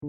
네.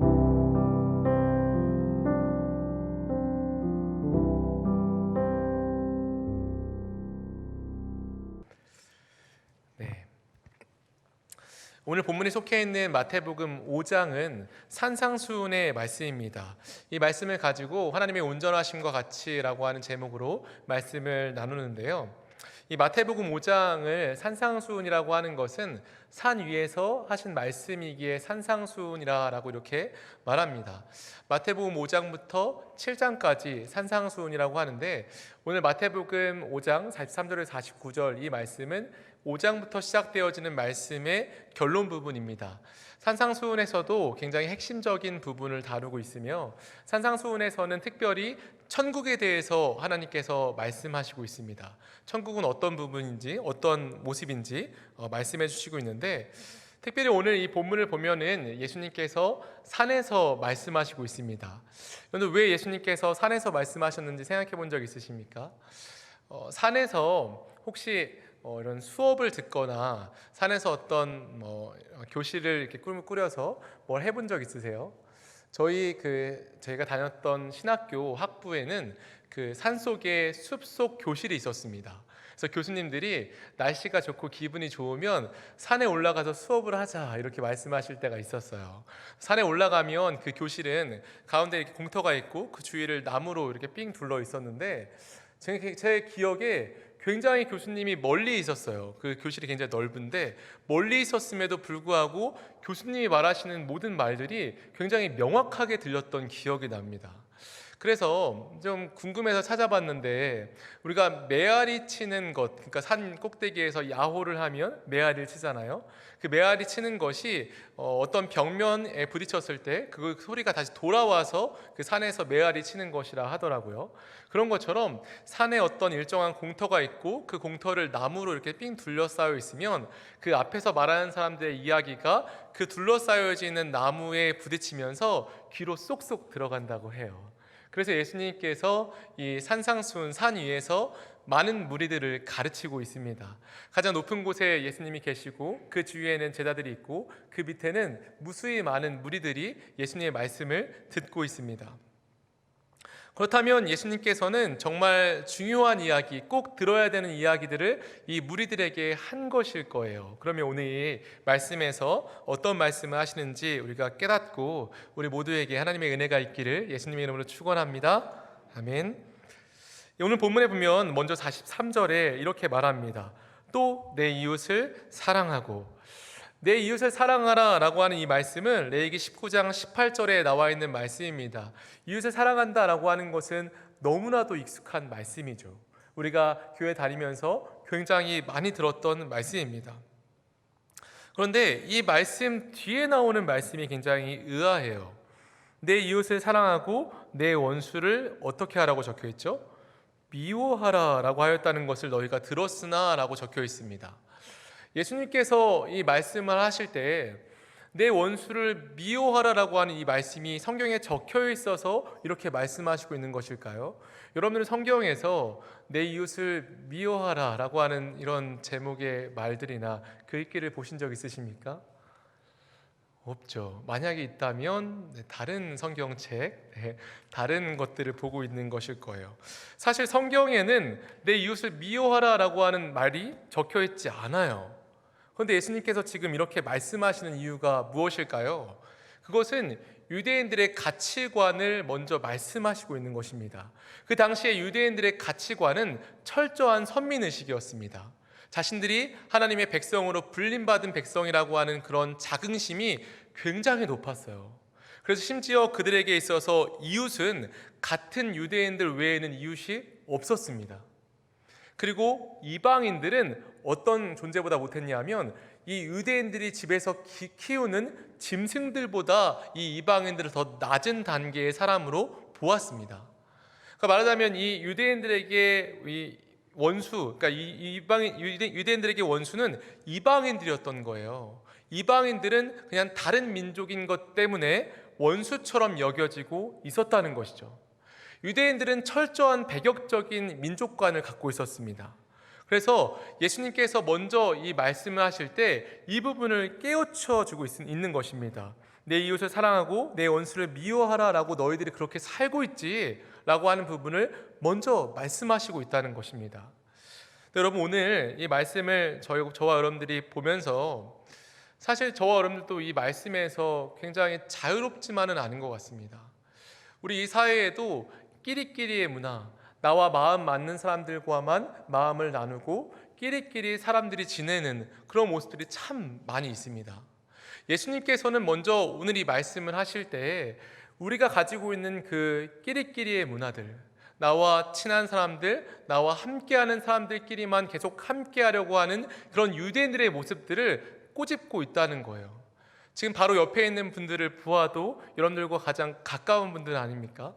오늘 본문에 속해 있는 마태복음 5장은 산상수훈의 말씀입니다. 이 말씀을 가지고 하나님의 온전하심과 가치라고 하는 제목으로 말씀을 나누는데요. 이 마태복음 5장을 산상수훈이라고 하는 것은 산 위에서 하신 말씀이기에 산상수훈이라고 이렇게 말합니다. 마태복음 5장부터 7장까지 산상수훈이라고 하는데, 오늘 마태복음 5장 43절에서 49절 이 말씀은 5장부터 시작되어지는 말씀의 결론 부분입니다. 산상수훈에서도 굉장히 핵심적인 부분을 다루고 있으며, 산상수훈에서는 특별히 천국에 대해서 하나님께서 말씀하시고 있습니다. 천국은 어떤 부분인지, 어떤 모습인지 말씀해 주시고 있는데, 특별히 오늘 이 본문을 보면은 예수님께서 산에서 말씀하시고 있습니다. 그런데 왜 예수님께서 산에서 말씀하셨는지 생각해 본 적 있으십니까? 산에서 혹시 이런 수업을 듣거나 산에서 어떤 교실을 이렇게 꾸려서 뭘 해본 적 있으세요? 저희가 다녔던 신학교 학부에는 그 산속에 숲속 교실이 있었습니다. 그래서 교수님들이 날씨가 좋고 기분이 좋으면 산에 올라가서 수업을 하자 이렇게 말씀하실 때가 있었어요. 산에 올라가면 그 교실은 가운데 이렇게 공터가 있고 그 주위를 나무로 이렇게 삥 둘러 있었는데, 제 기억에 굉장히 교수님이 멀리 있었어요. 그 교실이 굉장히 넓은데 멀리 있었음에도 불구하고 교수님이 말하시는 모든 말들이 굉장히 명확하게 들렸던 기억이 납니다. 그래서 좀 궁금해서 찾아봤는데, 우리가 메아리 치는 것, 그러니까 산 꼭대기에서 야호를 하면 메아리를 치잖아요. 그 메아리 치는 것이 어떤 벽면에 부딪혔을 때 그 소리가 다시 돌아와서 그 산에서 메아리 치는 것이라 하더라고요. 그런 것처럼 산에 어떤 일정한 공터가 있고 그 공터를 나무로 이렇게 삥 둘러싸여 있으면 그 앞에서 말하는 사람들의 이야기가 그 둘러싸여져 있는 나무에 부딪히면서 귀로 쏙쏙 들어간다고 해요. 그래서 예수님께서 이 산상수훈 산 위에서 많은 무리들을 가르치고 있습니다. 가장 높은 곳에 예수님이 계시고 그 주위에는 제자들이 있고 그 밑에는 무수히 많은 무리들이 예수님의 말씀을 듣고 있습니다. 그렇다면 예수님께서는 정말 중요한 이야기, 꼭 들어야 되는 이야기들을 이 무리들에게 한 것일 거예요. 그러면 오늘 이 말씀에서 어떤 말씀을 하시는지 우리가 깨닫고 우리 모두에게 하나님의 은혜가 있기를 예수님의 이름으로 축원합니다. 아멘. 오늘 본문에 보면 먼저 43절에 이렇게 말합니다. 또 내 이웃을 사랑하고. 내 이웃을 사랑하라 라고 하는 이 말씀은 레위기 19장 18절에 나와 있는 말씀입니다. 이웃을 사랑한다 라고 하는 것은 너무나도 익숙한 말씀이죠. 우리가 교회 다니면서 굉장히 많이 들었던 말씀입니다. 그런데 이 말씀 뒤에 나오는 말씀이 굉장히 의아해요. 내 이웃을 사랑하고 내 원수를 어떻게 하라고 적혀 있죠? 미워하라 라고 하였다는 것을 너희가 들었으나 라고 적혀 있습니다. 예수님께서 이 말씀을 하실 때 내 원수를 미워하라라고 하는 이 말씀이 성경에 적혀 있어서 이렇게 말씀하시고 있는 것일까요? 여러분들은 성경에서 내 이웃을 미워하라라고 하는 이런 제목의 말들이나 글귀를 보신 적 있으십니까? 없죠. 만약에 있다면 다른 성경책, 다른 것들을 보고 있는 것일 거예요. 사실 성경에는 내 이웃을 미워하라라고 하는 말이 적혀 있지 않아요. 그런데 예수님께서 지금 이렇게 말씀하시는 이유가 무엇일까요? 그것은 유대인들의 가치관을 먼저 말씀하시고 있는 것입니다. 그 당시에 유대인들의 가치관은 철저한 선민의식이었습니다. 자신들이 하나님의 백성으로 불림받은 백성이라고 하는 그런 자긍심이 굉장히 높았어요. 그래서 심지어 그들에게 있어서 이웃은 같은 유대인들 외에는 이웃이 없었습니다. 그리고 이방인들은 어떤 존재보다 못했냐면 이 유대인들이 집에서 키우는 짐승들보다 이 이방인들을 더 낮은 단계의 사람으로 보았습니다. 그러니까 말하자면 이 유대인들에게 이 원수, 그러니까 유대인들에게 원수는 이방인들이었던 거예요. 이방인들은 그냥 다른 민족인 것 때문에 원수처럼 여겨지고 있었다는 것이죠. 유대인들은 철저한 배격적인 민족관을 갖고 있었습니다. 그래서 예수님께서 먼저 이 말씀을 하실 때 이 부분을 깨우쳐 주고 있는 것입니다. 내 이웃을 사랑하고 내 원수를 미워하라라고 너희들이 그렇게 살고 있지라고 하는 부분을 먼저 말씀하시고 있다는 것입니다. 여러분, 오늘 이 말씀을 저와 여러분들이 보면서 사실 저와 여러분들도 이 말씀에서 굉장히 자유롭지만은 않은 것 같습니다. 우리 이 사회에도 끼리끼리의 문화, 나와 마음 맞는 사람들과만 마음을 나누고 끼리끼리 사람들이 지내는 그런 모습들이 참 많이 있습니다. 예수님께서는 먼저 오늘 이 말씀을 하실 때 우리가 가지고 있는 그 끼리끼리의 문화들, 나와 친한 사람들, 나와 함께하는 사람들끼리만 계속 함께하려고 하는 그런 유대인들의 모습들을 꼬집고 있다는 거예요. 지금 바로 옆에 있는 분들을 보아도 여러분들과 가장 가까운 분들 아닙니까?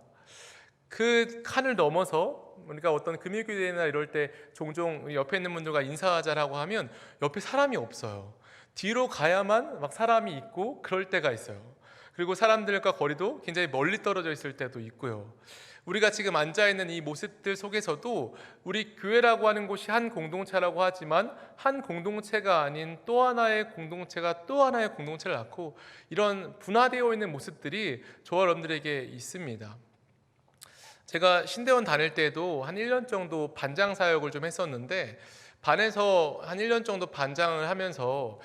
그 칸을 넘어서 우리가 어떤 금요교대나 이럴 때 종종 옆에 있는 분들과 인사하자라고 하면 옆에 사람이 없어요. 뒤로 가야만 막 사람이 있고 그럴 때가 있어요. 그리고 사람들과 거리도 굉장히 멀리 떨어져 있을 때도 있고요. 우리가 지금 앉아있는 이 모습들 속에서도 우리 교회라고 하는 곳이 한 공동체라고 하지만 한 공동체가 아닌 또 하나의 공동체가 또 하나의 공동체를 낳고 이런 분화되어 있는 모습들이 저와 여러분들에게 있습니다. 제가 신대원 다닐 때도 한 1년 정도 반장 사역을 좀 했었는데 반에서 한 1년 정도 반장을 하면서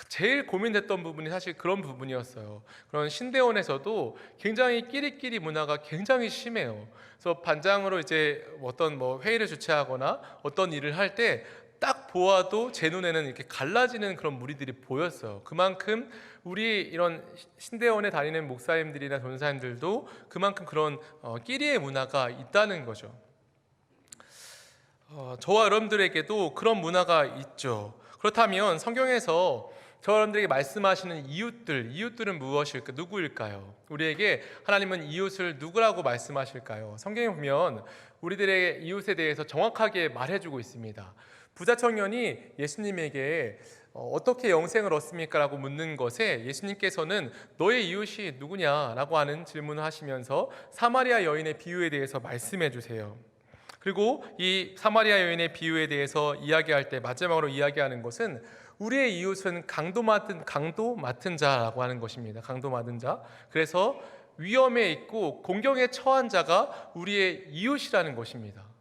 제일 고민됐던 부분이 사실 그런 부분이었어요. 그런 신대원에서도 굉장히 끼리끼리 문화가 굉장히 심해요. 그래서 반장으로 이제 어떤 회의를 주최하거나 어떤 일을 할 때 딱 보아도 제 눈에는 이렇게 갈라지는 그런 무리들이 보였어요. 그만큼 우리 이런 신대원에 다니는 목사님들이나 전사님들도 그만큼 그런 끼리의 문화가 있다는 거죠. 저와 여러분들에게도 그런 문화가 있죠. 그렇다면 성경에서 저 여러분들에게 말씀하시는 이웃들은 무엇일까? 누구일까요? 우리에게 하나님은 이웃을 누구라고 말씀하실까요? 성경에 보면 우리들의 이웃에 대해서 정확하게 말해주고 있습니다. 부자 청년이 예수님에게 어떻게 영생을 얻습니까? 라고 묻는 것에 예수님께서는 너의 이웃이 누구냐라고 하는 질문을 하시면서 사마리아 여인의 비유에 대해서 말씀해 주세요. 그리고 이 사마리아 여인의 비유에 대해서 이야기할 때 마지막으로 이야기하는 것은 우리의 이웃은 강도 맡은 자라고 하는 것입니다. 강도 맡은 자. 그래서 위험에 있고 공경에 처한 자가 우리의 이웃이라는 것입니다.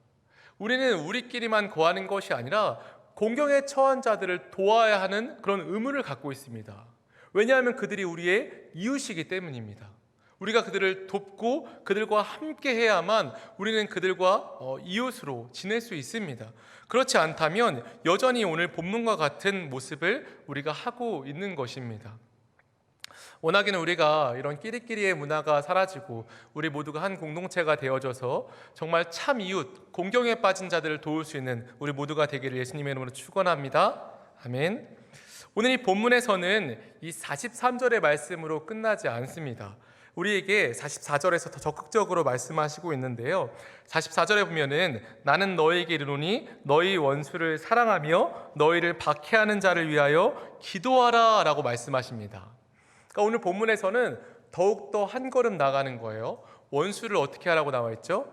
우리는 우리끼리만 거하는 것이 아니라 공경에 처한 자들을 도와야 하는 그런 의무를 갖고 있습니다. 왜냐하면 그들이 우리의 이웃이기 때문입니다. 우리가 그들을 돕고 그들과 함께 해야만 우리는 그들과 이웃으로 지낼 수 있습니다. 그렇지 않다면 여전히 오늘 본문과 같은 모습을 우리가 하고 있는 것입니다. 워낙에는 우리가 이런 끼리끼리의 문화가 사라지고 우리 모두가 한 공동체가 되어져서 정말 참 이웃, 공경에 빠진 자들을 도울 수 있는 우리 모두가 되기를 예수님의 이름으로 축원합니다. 아멘. 오늘 이 본문에서는 이 43절의 말씀으로 끝나지 않습니다. 우리에게 44절에서 더 적극적으로 말씀하시고 있는데요. 44절에 보면은 나는 너에게 이르노니 너희 원수를 사랑하며 너희를 박해하는 자를 위하여 기도하라 라고 말씀하십니다. 그러니까 오늘 본문에서는 더욱더 한 걸음 나가는 거예요. 원수를 어떻게 하라고 나와 있죠?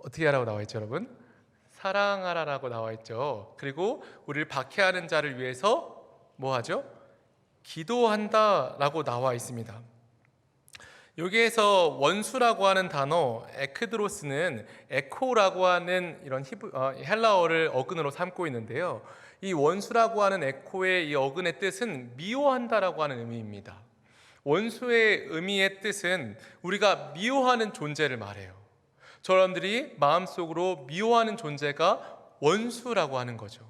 어떻게 하라고 나와 있죠, 여러분? 사랑하라라고 나와 있죠. 그리고 우리를 박해하는 자를 위해서 뭐 하죠? 기도한다라고 나와 있습니다. 여기에서 원수라고 하는 단어 에크드로스는 에코라고 하는 이런 헬라어를 어근으로 삼고 있는데요. 이 원수라고 하는 에코의 이 어근의 뜻은 미워한다라고 하는 의미입니다. 원수의 의미의 뜻은 우리가 미워하는 존재를 말해요. 저람들이 마음속으로 미워하는 존재가 원수라고 하는 거죠.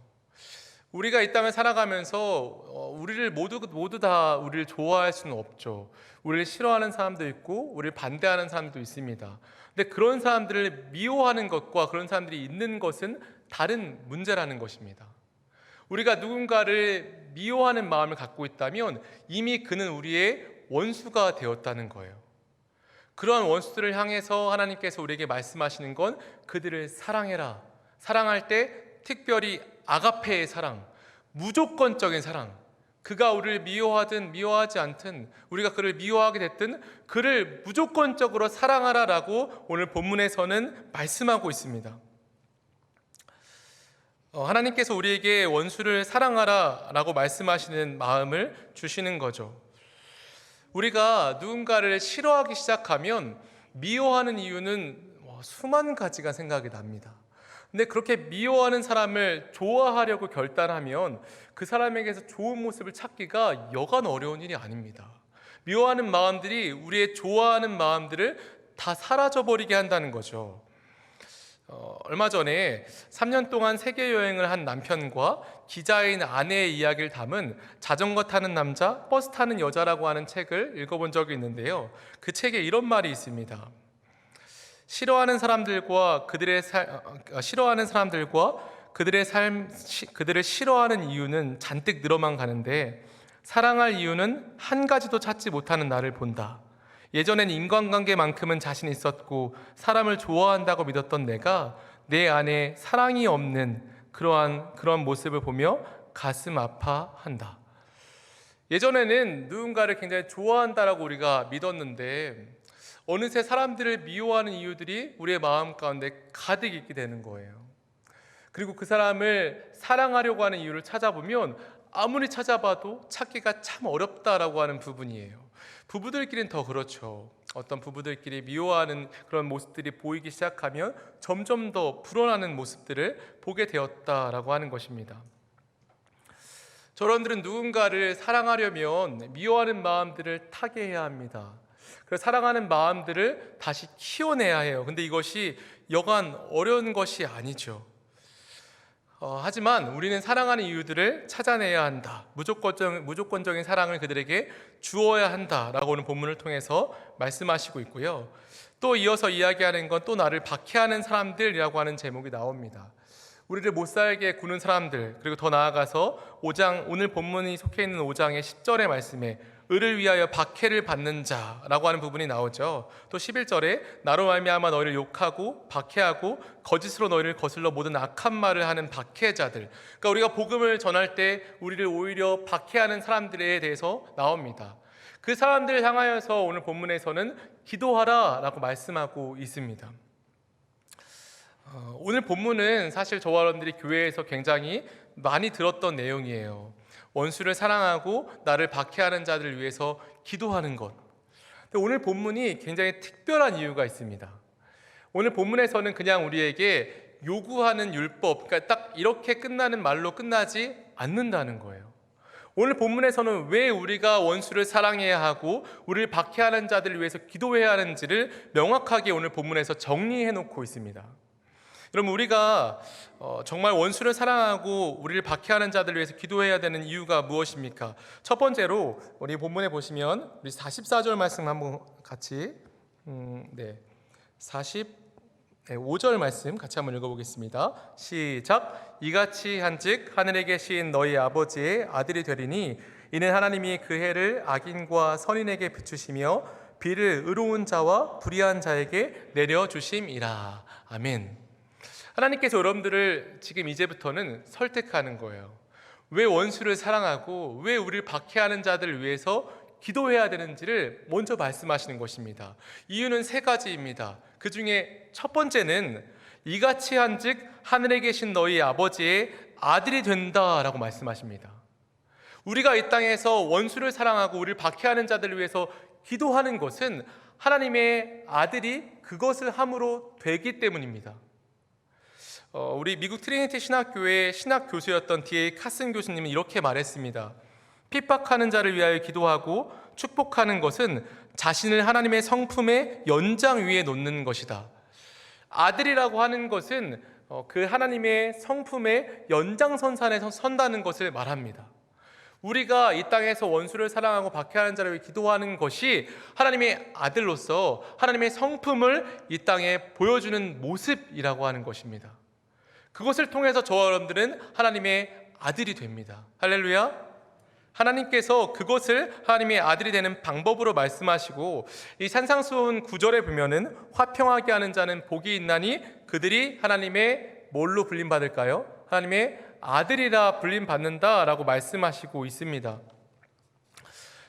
우리가 이 땅을 살아가면서 우리를 모두 다 우리를 좋아할 수는 없죠. 우리를 싫어하는 사람도 있고 우리를 반대하는 사람도 있습니다. 근데 그런 사람들을 미워하는 것과 그런 사람들이 있는 것은 다른 문제라는 것입니다. 우리가 누군가를 미워하는 마음을 갖고 있다면 이미 그는 우리의 원수가 되었다는 거예요. 그러한 원수들을 향해서 하나님께서 우리에게 말씀하시는 건 그들을 사랑해라. 사랑할 때 특별히 아가페의 사랑, 무조건적인 사랑. 그가 우리를 미워하든 미워하지 않든 우리가 그를 미워하게 됐든 그를 무조건적으로 사랑하라라고 오늘 본문에서는 말씀하고 있습니다. 하나님께서 우리에게 원수를 사랑하라라고 말씀하시는 마음을 주시는 거죠. 우리가 누군가를 싫어하기 시작하면 미워하는 이유는 수만 가지가 생각이 납니다. 근데 그렇게 미워하는 사람을 좋아하려고 결단하면 그 사람에게서 좋은 모습을 찾기가 여간 어려운 일이 아닙니다. 미워하는 마음들이 우리의 좋아하는 마음들을 다 사라져버리게 한다는 거죠. 얼마 전에 3년 동안 세계 여행을 한 남편과 기자인 아내의 이야기를 담은 자전거 타는 남자, 버스 타는 여자라고 하는 책을 읽어본 적이 있는데요. 그 책에 이런 말이 있습니다. 싫어하는 사람들과 그들을 싫어하는 이유는 잔뜩 늘어만 가는데 사랑할 이유는 한 가지도 찾지 못하는 나를 본다. 예전엔 인간관계만큼은 자신 있었고 사람을 좋아한다고 믿었던 내가 내 안에 사랑이 없는 그런 모습을 보며 가슴 아파한다. 예전에는 누군가를 굉장히 좋아한다라고 우리가 믿었는데 어느새 사람들을 미워하는 이유들이 우리의 마음 가운데 가득 있게 되는 거예요. 그리고 그 사람을 사랑하려고 하는 이유를 찾아보면 아무리 찾아봐도 찾기가 참 어렵다라고 하는 부분이에요. 부부들끼리는 더 그렇죠. 어떤 부부들끼리 미워하는 그런 모습들이 보이기 시작하면 점점 더 불어나는 모습들을 보게 되었다라고 하는 것입니다. 저런들은 누군가를 사랑하려면 미워하는 마음들을 타개해야 합니다. 그래서 사랑하는 마음들을 다시 키워내야 해요. 근데 이것이 여간 어려운 것이 아니죠. 하지만 우리는 사랑하는 이유들을 찾아내야 한다. 무조건적인 사랑을 그들에게 주어야 한다라고 오늘 본문을 통해서 말씀하시고 있고요. 또 이어서 이야기하는 건 또 나를 박해하는 사람들이라고 하는 제목이 나옵니다. 우리를 못 살게 구는 사람들, 그리고 더 나아가서 오늘 본문이 속해 있는 5장의 10절의 말씀에 을을 위하여 박해를 받는 자라고 하는 부분이 나오죠. 또 11절에 나로 말미암아 너희를 욕하고 박해하고 거짓으로 너희를 거슬러 모든 악한 말을 하는 박해자들. 그러니까 우리가 복음을 전할 때 우리를 오히려 박해하는 사람들에 대해서 나옵니다. 그 사람들을 향하여서 오늘 본문에서는 기도하라라고 말씀하고 있습니다. 오늘 본문은 사실 저와 여러분들이 교회에서 굉장히 많이 들었던 내용이에요. 원수를 사랑하고 나를 박해하는 자들을 위해서 기도하는 것. 근데 오늘 본문이 굉장히 특별한 이유가 있습니다. 오늘 본문에서는 그냥 우리에게 요구하는 율법, 그러니까 딱 이렇게 끝나는 말로 끝나지 않는다는 거예요. 오늘 본문에서는 왜 우리가 원수를 사랑해야 하고 우리를 박해하는 자들을 위해서 기도해야 하는지를 명확하게 오늘 본문에서 정리해 놓고 있습니다. 그럼 우리가 정말 원수를 사랑하고 우리를 박해하는 자들을 위해서 기도해야 되는 이유가 무엇입니까? 첫 번째로 우리 본문에 보시면 우리 44절 말씀 한번 같이 45절 말씀 같이 한번 읽어보겠습니다. 시작. 이같이 한즉 하늘에 계신 너희 아버지의 아들이 되리니 이는 하나님이 그 해를 악인과 선인에게 비추시며 비를 의로운 자와 불의한 자에게 내려주심이라. 아멘. 하나님께서 여러분들을 지금 이제부터는 설득하는 거예요. 왜 원수를 사랑하고 왜 우리를 박해하는 자들을 위해서 기도해야 되는지를 먼저 말씀하시는 것입니다. 이유는 세 가지입니다. 그 중에 첫 번째는 이같이 한즉 하늘에 계신 너희 아버지의 아들이 된다라고 말씀하십니다. 우리가 이 땅에서 원수를 사랑하고 우리를 박해하는 자들을 위해서 기도하는 것은 하나님의 아들이 그것을 함으로 되기 때문입니다. 우리 미국 트리니티 신학교의 신학 교수였던 D.A. 카슨 교수님은 이렇게 말했습니다. 핍박하는 자를 위하여 기도하고 축복하는 것은 자신을 하나님의 성품의 연장 위에 놓는 것이다. 아들이라고 하는 것은 그 하나님의 성품의 연장선상에 선다는 것을 말합니다. 우리가 이 땅에서 원수를 사랑하고 박해하는 자를 위해 기도하는 것이 하나님의 아들로서 하나님의 성품을 이 땅에 보여주는 모습이라고 하는 것입니다. 그것을 통해서 저와 여러분들은 하나님의 아들이 됩니다. 할렐루야. 하나님께서 그것을 하나님의 아들이 되는 방법으로 말씀하시고 이 산상수훈 9절에 보면은 화평하게 하는 자는 복이 있나니 그들이 하나님의 뭘로 불림받을까요? 하나님의 아들이라 불림받는다라고 말씀하시고 있습니다.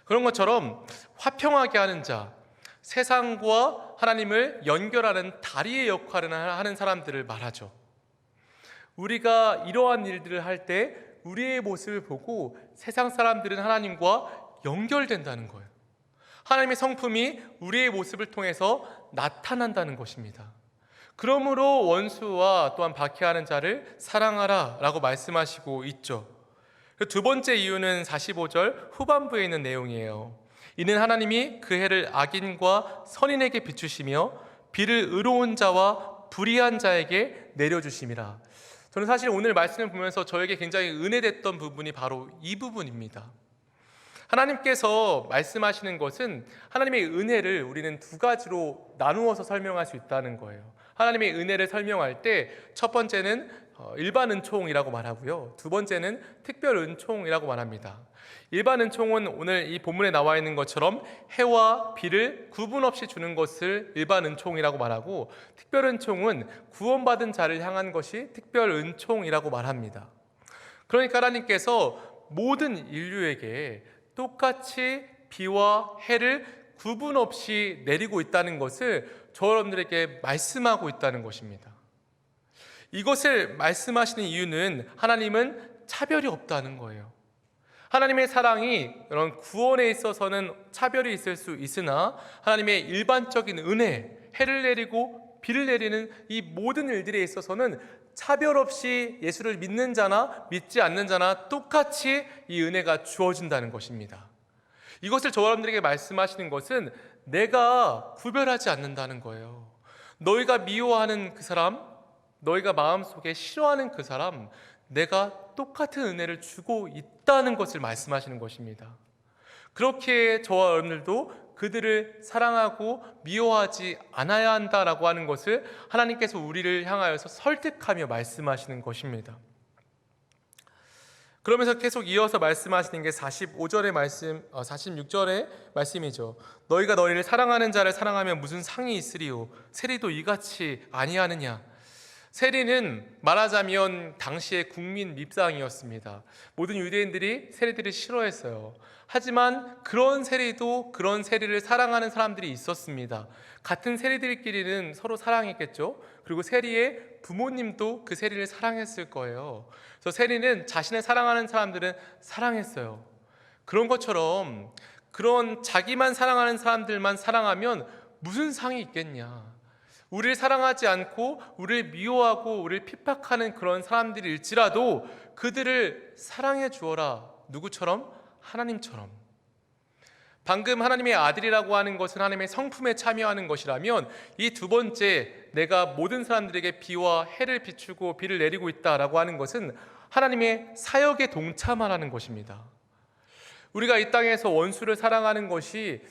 그런 것처럼 화평하게 하는 자, 세상과 하나님을 연결하는 다리의 역할을 하는 사람들을 말하죠. 우리가 이러한 일들을 할 때 우리의 모습을 보고 세상 사람들은 하나님과 연결된다는 거예요. 하나님의 성품이 우리의 모습을 통해서 나타난다는 것입니다. 그러므로 원수와 또한 박해하는 자를 사랑하라 라고 말씀하시고 있죠. 두 번째 이유는 45절 후반부에 있는 내용이에요. 이는 하나님이 그 해를 악인과 선인에게 비추시며 비를 의로운 자와 불의한 자에게 내려주심이라. 저는 사실 오늘 말씀을 보면서 저에게 굉장히 은혜됐던 부분이 바로 이 부분입니다. 하나님께서 말씀하시는 것은 하나님의 은혜를 우리는 두 가지로 나누어서 설명할 수 있다는 거예요. 하나님의 은혜를 설명할 때 첫 번째는 일반 은총이라고 말하고요, 두 번째는 특별 은총이라고 말합니다. 일반 은총은 오늘 이 본문에 나와 있는 것처럼 해와 비를 구분 없이 주는 것을 일반 은총이라고 말하고, 특별 은총은 구원받은 자를 향한 것이 특별 은총이라고 말합니다. 그러니까 하나님께서 모든 인류에게 똑같이 비와 해를 구분 없이 내리고 있다는 것을 저 여러분들에게 말씀하고 있다는 것입니다. 이것을 말씀하시는 이유는 하나님은 차별이 없다는 거예요. 하나님의 사랑이 이런 구원에 있어서는 차별이 있을 수 있으나 하나님의 일반적인 은혜, 해를 내리고 비를 내리는 이 모든 일들에 있어서는 차별 없이 예수를 믿는 자나 믿지 않는 자나 똑같이 이 은혜가 주어진다는 것입니다. 이것을 저 여러분들에게 말씀하시는 것은 내가 구별하지 않는다는 거예요. 너희가 미워하는 그 사람, 너희가 마음속에 싫어하는 그 사람, 내가 똑같은 은혜를 주고 있다는 것을 말씀하시는 것입니다. 그렇게 저와 여러분들도 그들을 사랑하고 미워하지 않아야 한다라고 하는 것을 하나님께서 우리를 향하여서 설득하며 말씀하시는 것입니다. 그러면서 계속 이어서 말씀하시는 게 45절의 말씀, 46절의 말씀이죠. 너희가 너희를 사랑하는 자를 사랑하면 무슨 상이 있으리요? 세리도 이같이 아니하느냐? 세리는 말하자면 당시의 국민 밉상이었습니다. 모든 유대인들이 세리들을 싫어했어요. 하지만 그런 세리도 그런 세리를 사랑하는 사람들이 있었습니다. 같은 세리들끼리는 서로 사랑했겠죠. 그리고 세리의 부모님도 그 세리를 사랑했을 거예요. 그래서 세리는 자신을 사랑하는 사람들은 사랑했어요. 그런 것처럼 그런 자기만 사랑하는 사람들만 사랑하면 무슨 상이 있겠냐? 우리를 사랑하지 않고 우리를 미워하고 우리를 핍박하는 그런 사람들일지라도 그들을 사랑해 주어라. 누구처럼? 하나님처럼. 방금 하나님의 아들이라고 하는 것은 하나님의 성품에 참여하는 것이라면, 이 두 번째, 내가 모든 사람들에게 비와 해를 비추고 비를 내리고 있다라고 하는 것은 하나님의 사역에 동참하라는 것입니다. 우리가 이 땅에서 원수를 사랑하는 것이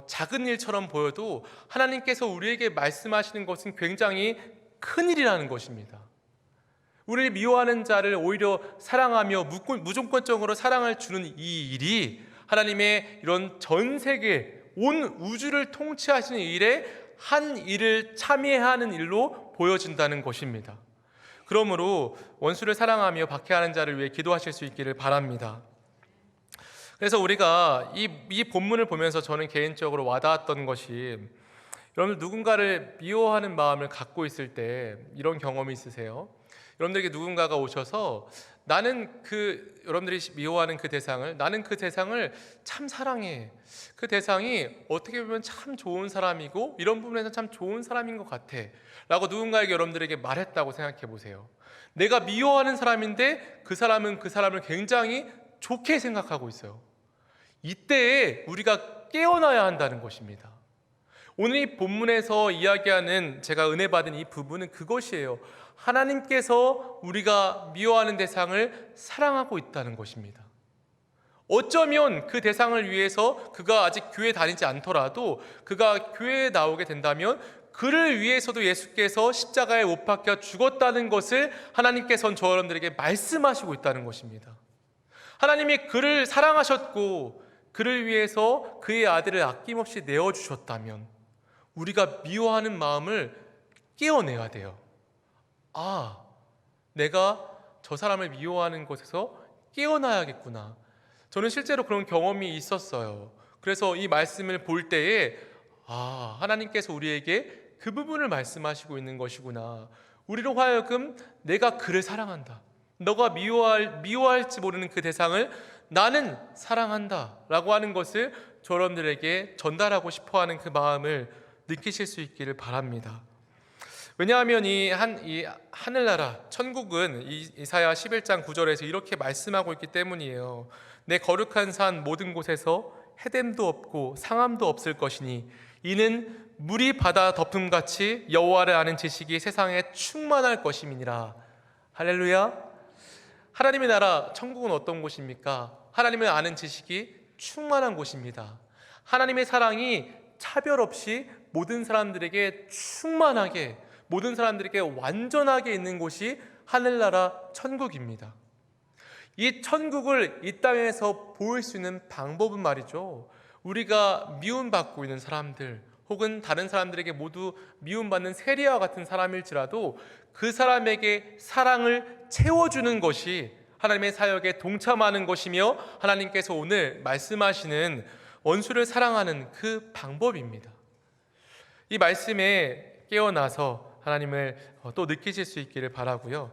작은 일처럼 보여도 하나님께서 우리에게 말씀하시는 것은 굉장히 큰 일이라는 것입니다. 우리를 미워하는 자를 오히려 사랑하며 무조건적으로 사랑을 주는 이 일이 하나님의 이런 전 세계 온 우주를 통치하시는 일에 한 일을 참여하는 일로 보여진다는 것입니다. 그러므로 원수를 사랑하며 박해하는 자를 위해 기도하실 수 있기를 바랍니다. 그래서 우리가 이 본문을 보면서 저는 개인적으로 와닿았던 것이, 여러분들 누군가를 미워하는 마음을 갖고 있을 때 이런 경험이 있으세요? 여러분들에게 누군가가 오셔서 여러분들이 미워하는 그 대상을, 나는 그 대상을 참 사랑해. 그 대상이 어떻게 보면 참 좋은 사람이고 이런 부분에서 참 좋은 사람인 것 같아 라고 누군가에게 여러분들에게 말했다고 생각해 보세요. 내가 미워하는 사람인데 그 사람은 그 사람을 굉장히 좋게 생각하고 있어요. 이때에 우리가 깨어나야 한다는 것입니다. 오늘 이 본문에서 이야기하는, 제가 은혜 받은 이 부분은 그것이에요. 하나님께서 우리가 미워하는 대상을 사랑하고 있다는 것입니다. 어쩌면 그 대상을 위해서 그가 아직 교회 다니지 않더라도 그가 교회에 나오게 된다면 그를 위해서도 예수께서 십자가에 못 박혀 죽었다는 것을 하나님께서는 저 여러분들에게 말씀하시고 있다는 것입니다. 하나님이 그를 사랑하셨고 그를 위해서 그의 아들을 아낌없이 내어주셨다면 우리가 미워하는 마음을 깨어내야 돼요. 내가 저 사람을 미워하는 것에서 깨어나야겠구나. 저는 실제로 그런 경험이 있었어요. 그래서 이 말씀을 볼 때에 하나님께서 우리에게 그 부분을 말씀하시고 있는 것이구나. 우리로 하여금 내가 그를 사랑한다, 너가 미워할지 모르는 그 대상을 나는 사랑한다 라고 하는 것을 여러분들에게 전달하고 싶어하는 그 마음을 느끼실 수 있기를 바랍니다. 왜냐하면 이 하늘나라 천국은 이사야 11장 9절에서 이렇게 말씀하고 있기 때문이에요. 내 거룩한 산 모든 곳에서 해됨도 없고 상함도 없을 것이니 이는 물이 바다 덮음같이 여호와를 아는 지식이 세상에 충만할 것임이니라. 할렐루야. 하나님의 나라 천국은 어떤 곳입니까? 하나님을 아는 지식이 충만한 곳입니다. 하나님의 사랑이 차별 없이 모든 사람들에게 충만하게, 모든 사람들에게 완전하게 있는 곳이 하늘나라 천국입니다. 이 천국을 이 땅에서 보일 수 있는 방법은 말이죠, 우리가 미움받고 있는 사람들 혹은 다른 사람들에게 모두 미움받는 세리와 같은 사람일지라도 그 사람에게 사랑을 채워주는 것이 하나님의 사역에 동참하는 것이며 하나님께서 오늘 말씀하시는 원수를 사랑하는 그 방법입니다. 이 말씀에 깨어나서 하나님을 또 느끼실 수 있기를 바라고요.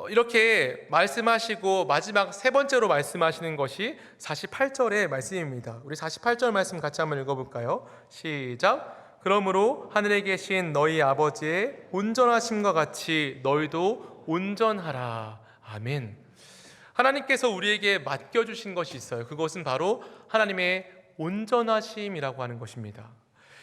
이렇게 말씀하시고 마지막 세 번째로 말씀하시는 것이 48절의 말씀입니다. 우리 48절 말씀 같이 한번 읽어볼까요? 시작. 그러므로 하늘에 계신 너희 아버지의 온전하심과 같이 너희도 온전하라. 아멘. 하나님께서 우리에게 맡겨주신 것이 있어요. 그것은 바로 하나님의 온전하심이라고 하는 것입니다.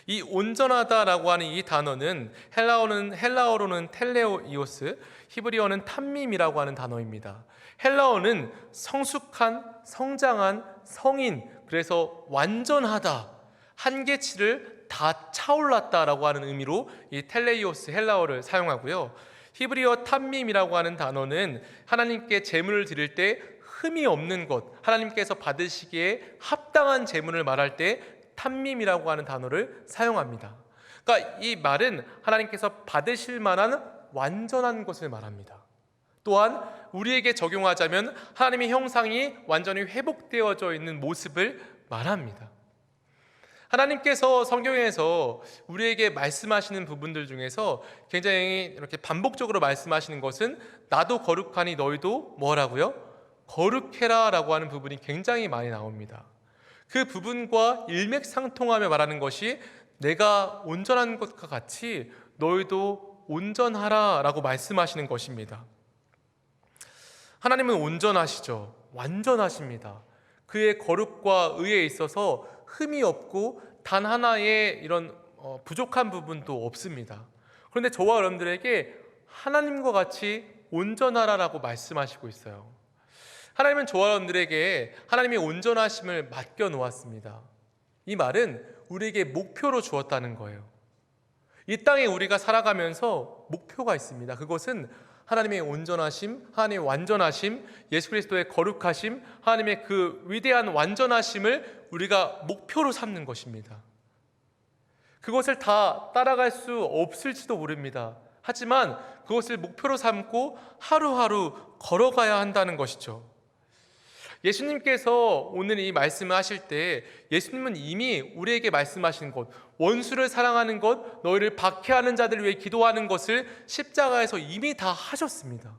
이 온전하다라고 하는 이 단어는 헬라어로는 텔레오이오스, 히브리어는 탐밈이라고 하는 단어입니다. 헬라어는 성숙한, 성장한, 성인, 그래서 완전하다, 한계치를 다 차올랐다라고 하는 의미로 이 텔레이오스 헬라어를 사용하고요. 히브리어 탐밈이라고 하는 단어는 하나님께 제물을 드릴 때 흠이 없는 것, 하나님께서 받으시기에 합당한 제물을 말할 때 탐밈이라고 하는 단어를 사용합니다. 그러니까 이 말은 하나님께서 받으실 만한 완전한 것을 말합니다. 또한 우리에게 적용하자면 하나님의 형상이 완전히 회복되어져 있는 모습을 말합니다. 하나님께서 성경에서 우리에게 말씀하시는 부분들 중에서 굉장히 이렇게 반복적으로 말씀하시는 것은 나도 거룩하니 너희도 뭐라고요? 거룩해라 라고 하는 부분이 굉장히 많이 나옵니다. 그 부분과 일맥상통하며 말하는 것이 내가 온전한 것과 같이 너희도 온전하라 라고 말씀하시는 것입니다. 하나님은 온전하시죠. 완전하십니다. 그의 거룩과 의에 있어서 흠이 없고 단 하나의 이런 부족한 부분도 없습니다. 그런데 저와 여러분들에게 하나님과 같이 온전하라라고 말씀하시고 있어요. 하나님은 저와 여러분들에게 하나님의 온전하심을 맡겨 놓았습니다. 이 말은 우리에게 목표로 주었다는 거예요. 이 땅에 우리가 살아가면서 목표가 있습니다. 그것은 하나님의 온전하심, 하나님의 완전하심, 예수 그리스도의 거룩하심, 하나님의 그 위대한 완전하심을 우리가 목표로 삼는 것입니다. 그것을 다 따라갈 수 없을지도 모릅니다. 하지만 그것을 목표로 삼고 하루하루 걸어가야 한다는 것이죠. 예수님께서 오늘 이 말씀을 하실 때 예수님은 이미 우리에게 말씀하신 것, 원수를 사랑하는 것, 너희를 박해하는 자들을 위해 기도하는 것을 십자가에서 이미 다 하셨습니다.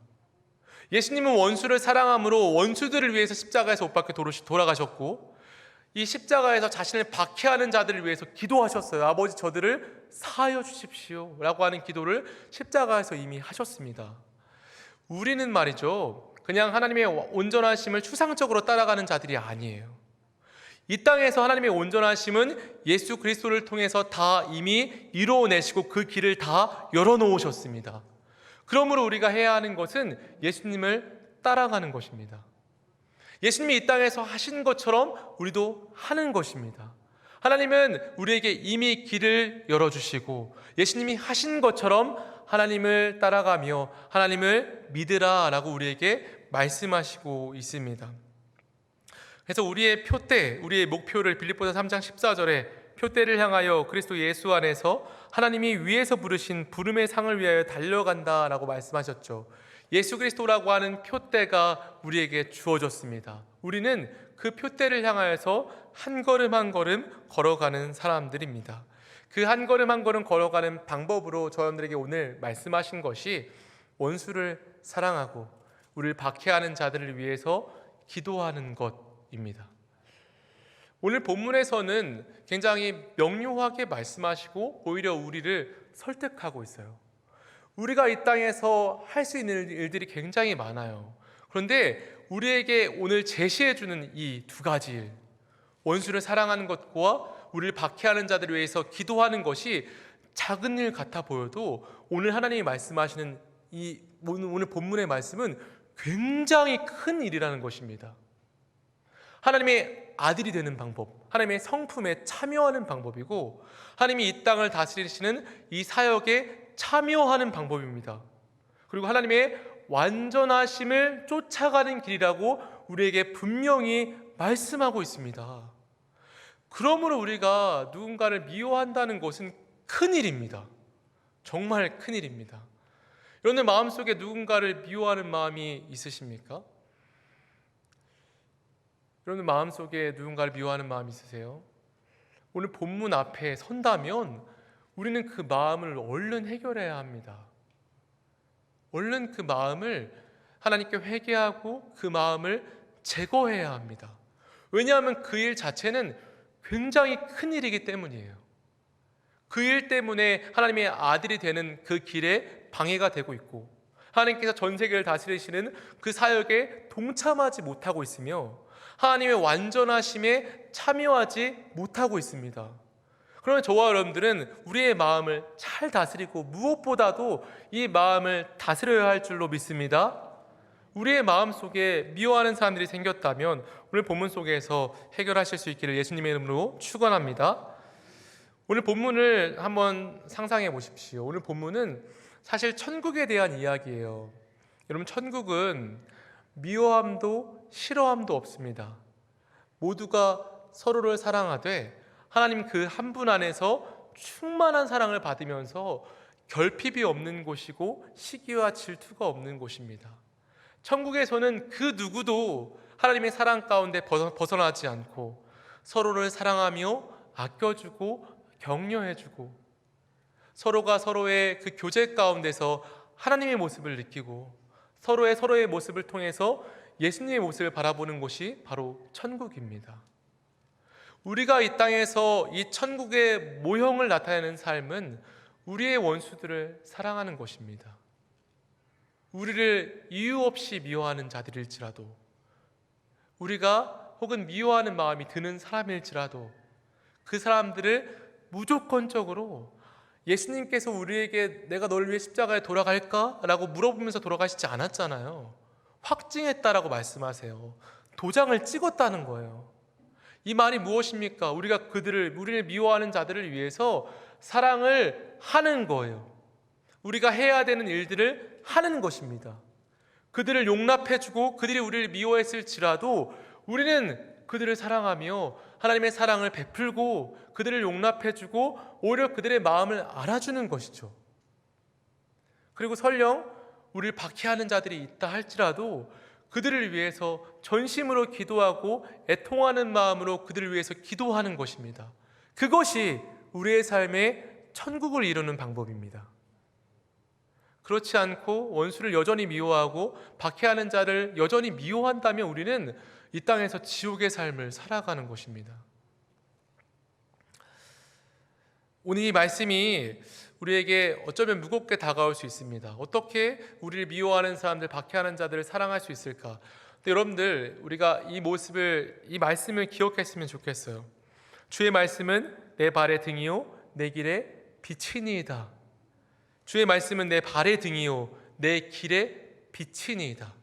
예수님은 원수를 사랑함으로 원수들을 위해서 십자가에서 못 박혀 돌아가셨고, 이 십자가에서 자신을 박해하는 자들을 위해서 기도하셨어요. 아버지 저들을 사하여 주십시오 라고 하는 기도를 십자가에서 이미 하셨습니다. 우리는 말이죠, 그냥 하나님의 온전하심을 추상적으로 따라가는 자들이 아니에요. 이 땅에서 하나님의 온전하심은 예수 그리스도를 통해서 다 이미 이루어내시고 그 길을 다 열어놓으셨습니다. 그러므로 우리가 해야 하는 것은 예수님을 따라가는 것입니다. 예수님이 이 땅에서 하신 것처럼 우리도 하는 것입니다. 하나님은 우리에게 이미 길을 열어주시고 예수님이 하신 것처럼 하나님을 따라가며 하나님을 믿으라 라고 우리에게 말씀하시고 있습니다. 그래서 우리의 표대, 우리의 목표를 빌립보서 3장 14절에 표대를 향하여 그리스도 예수 안에서 하나님이 위에서 부르신 부름의 상을 위하여 달려간다 라고 말씀하셨죠. 예수 그리스도라고 하는 표대가 우리에게 주어졌습니다. 우리는 그 표대를 향하여서 한 걸음 한 걸음 걸어가는 사람들입니다. 그 한 걸음 한 걸음 걸어가는 방법으로 저희들에게 오늘 말씀하신 것이 원수를 사랑하고 우리를 박해하는 자들을 위해서 기도하는 것입니다. 오늘 본문에서는 굉장히 명료하게 말씀하시고 오히려 우리를 설득하고 있어요. 우리가 이 땅에서 할 수 있는 일들이 굉장히 많아요. 그런데 우리에게 오늘 제시해 주는 이 두 가지 일, 원수를 사랑하는 것과 우리를 박해하는 자들을 위해서 기도하는 것이 작은 일 같아 보여도 오늘 하나님이 말씀하시는 이 오늘 본문의 말씀은 굉장히 큰 일이라는 것입니다. 하나님의 아들이 되는 방법, 하나님의 성품에 참여하는 방법이고, 하나님이 이 땅을 다스리시는 이 사역에 참여하는 방법입니다. 그리고 하나님의 완전하심을 쫓아가는 길이라고 우리에게 분명히 말씀하고 있습니다. 그러므로 우리가 누군가를 미워한다는 것은 큰일입니다. 정말 큰일입니다. 여러분들 마음속에 누군가를 미워하는 마음이 있으십니까? 여러분들 마음속에 누군가를 미워하는 마음이 있으세요? 오늘 본문 앞에 선다면 우리는 그 마음을 얼른 해결해야 합니다. 얼른 그 마음을 하나님께 회개하고 그 마음을 제거해야 합니다. 왜냐하면 그 일 자체는 굉장히 큰 일이기 때문이에요. 그 일 때문에 하나님의 아들이 되는 그 길에 방해가 되고 있고, 하나님께서 전 세계를 다스리시는 그 사역에 동참하지 못하고 있으며 하나님의 완전하심에 참여하지 못하고 있습니다. 그러면 저와 여러분들은 우리의 마음을 잘 다스리고 무엇보다도 이 마음을 다스려야 할 줄로 믿습니다. 우리의 마음 속에 미워하는 사람들이 생겼다면 오늘 본문 속에서 해결하실 수 있기를 예수님의 이름으로 축원합니다. 오늘 본문을 한번 상상해 보십시오. 오늘 본문은 사실 천국에 대한 이야기예요. 여러분, 천국은 미워함도 싫어함도 없습니다. 모두가 서로를 사랑하되 하나님 그 한 분 안에서 충만한 사랑을 받으면서 결핍이 없는 곳이고 시기와 질투가 없는 곳입니다. 천국에서는 그 누구도 하나님의 사랑 가운데 벗어나지 않고 서로를 사랑하며 아껴주고 격려해주고 서로가 서로의 그 교제 가운데서 하나님의 모습을 느끼고 서로의 모습을 통해서 예수님의 모습을 바라보는 곳이 바로 천국입니다. 우리가 이 땅에서 이 천국의 모형을 나타내는 삶은 우리의 원수들을 사랑하는 것입니다. 우리를 이유 없이 미워하는 자들일지라도, 우리가 혹은 미워하는 마음이 드는 사람일지라도 그 사람들을 무조건적으로 예수님께서 우리에게 내가 너를 위해 십자가에 돌아갈까? 라고 물어보면서 돌아가시지 않았잖아요. 확증했다라고 말씀하세요. 도장을 찍었다는 거예요. 이 말이 무엇입니까? 우리가 우리를 미워하는 자들을 위해서 사랑을 하는 거예요. 우리가 해야 되는 일들을 하는 것입니다. 그들을 용납해주고 그들이 우리를 미워했을지라도 우리는 그들을 사랑하며 하나님의 사랑을 베풀고 그들을 용납해주고 오히려 그들의 마음을 알아주는 것이죠. 그리고 설령 우리를 박해하는 자들이 있다 할지라도 그들을 위해서 전심으로 기도하고 애통하는 마음으로 그들을 위해서 기도하는 것입니다. 그것이 우리의 삶의 천국을 이루는 방법입니다. 그렇지 않고 원수를 여전히 미워하고 박해하는 자를 여전히 미워한다면 우리는 이 땅에서 지옥의 삶을 살아가는 것입니다. 오늘 이 말씀이 우리에게 어쩌면 무겁게 다가올 수 있습니다. 어떻게 우리를 미워하는 사람들, 박해하는 자들을 사랑할 수 있을까? 근데 여러분들, 우리가 이 말씀을 기억했으면 좋겠어요. 주의 말씀은 내 발의 등이요 내 길의 빛이니이다. 주의 말씀은 내 발의 등이요 내 길의 빛이니이다.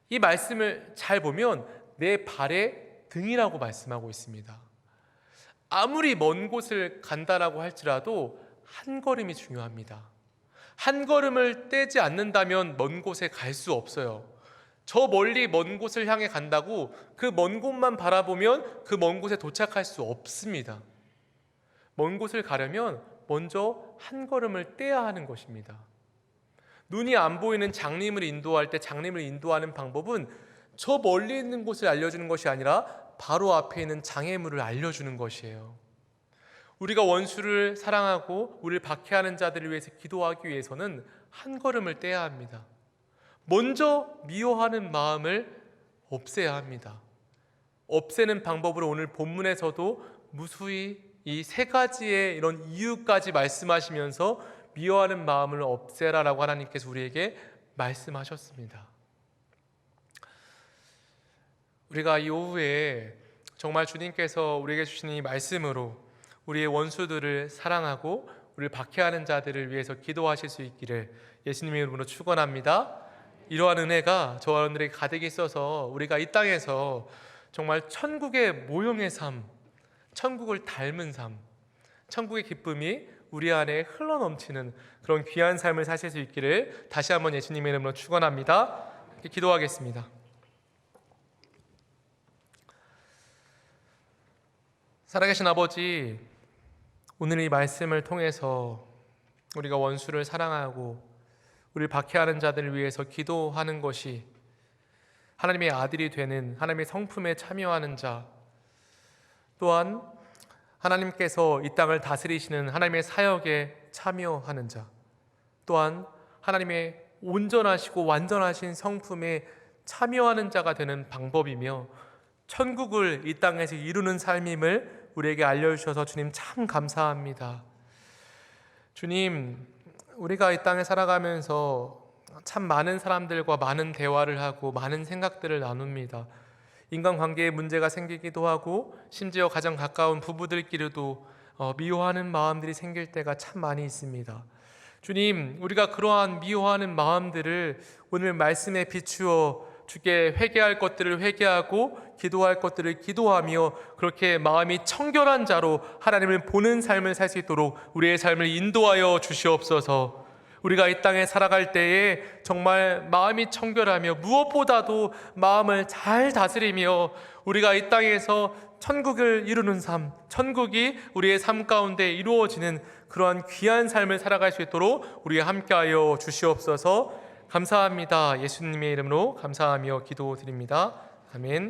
이 말씀을 잘 보면 내 발의 등이라고 말씀하고 있습니다. 아무리 먼 곳을 간다라고 할지라도 한 걸음이 중요합니다. 한 걸음을 떼지 않는다면 먼 곳에 갈 수 없어요. 저 멀리 먼 곳을 향해 간다고 그 먼 곳만 바라보면 그 먼 곳에 도착할 수 없습니다. 먼 곳을 가려면 먼저 한 걸음을 떼야 하는 것입니다. 눈이 안 보이는 장님을 인도할 때 장님을 인도하는 방법은 저 멀리 있는 곳을 알려주는 것이 아니라 바로 앞에 있는 장애물을 알려주는 것이에요. 우리가 원수를 사랑하고 우리를 박해하는 자들을 위해서 기도하기 위해서는 한 걸음을 떼야 합니다. 먼저 미워하는 마음을 없애야 합니다. 없애는 방법으로 오늘 본문에서도 무수히 이 세 가지의 이런 이유까지 말씀하시면서 미워하는 마음을 없애라라고 하나님께서 우리에게 말씀하셨습니다. 우리가 이 오후에 정말 주님께서 우리에게 주신 이 말씀으로 우리의 원수들을 사랑하고 우리를 박해하는 자들을 위해서 기도하실 수 있기를 예수님의 이름으로 축원합니다. 이러한 은혜가 저와 여러분들에게 가득히 있어서 우리가 이 땅에서 정말 천국의 모형의 삶, 천국을 닮은 삶, 천국의 기쁨이 우리 안에 흘러넘치는 그런 귀한 삶을 사실 수 있기를 다시 한번 예수님의 이름으로 축원합니다. 기도하겠습니다. 살아계신 아버지, 오늘 이 말씀을 통해서 우리가 원수를 사랑하고 우리를 박해하는 자들을 위해서 기도하는 것이 하나님의 아들이 되는 하나님의 성품에 참여하는 자, 또한 하나님께서 이 땅을 다스리시는 하나님의 사역에 참여하는 자, 또한 하나님의 온전하시고 완전하신 성품에 참여하는 자가 되는 방법이며 천국을 이 땅에서 이루는 삶임을 우리에게 알려주셔서 주님 참 감사합니다. 주님, 우리가 이 땅에 살아가면서 참 많은 사람들과 많은 대화를 하고 많은 생각들을 나눕니다. 인간관계에 문제가 생기기도 하고 심지어 가장 가까운 부부들끼리도 미워하는 마음들이 생길 때가 참 많이 있습니다. 주님, 우리가 그러한 미워하는 마음들을 오늘 말씀에 비추어 주께 회개할 것들을 회개하고 기도할 것들을 기도하며 그렇게 마음이 청결한 자로 하나님을 보는 삶을 살 수 있도록 우리의 삶을 인도하여 주시옵소서. 우리가 이 땅에 살아갈 때에 정말 마음이 청결하며 무엇보다도 마음을 잘 다스리며 우리가 이 땅에서 천국을 이루는 삶, 천국이 우리의 삶 가운데 이루어지는 그러한 귀한 삶을 살아갈 수 있도록 우리 함께하여 주시옵소서. 감사합니다. 예수님의 이름으로 감사하며 기도드립니다. 아멘.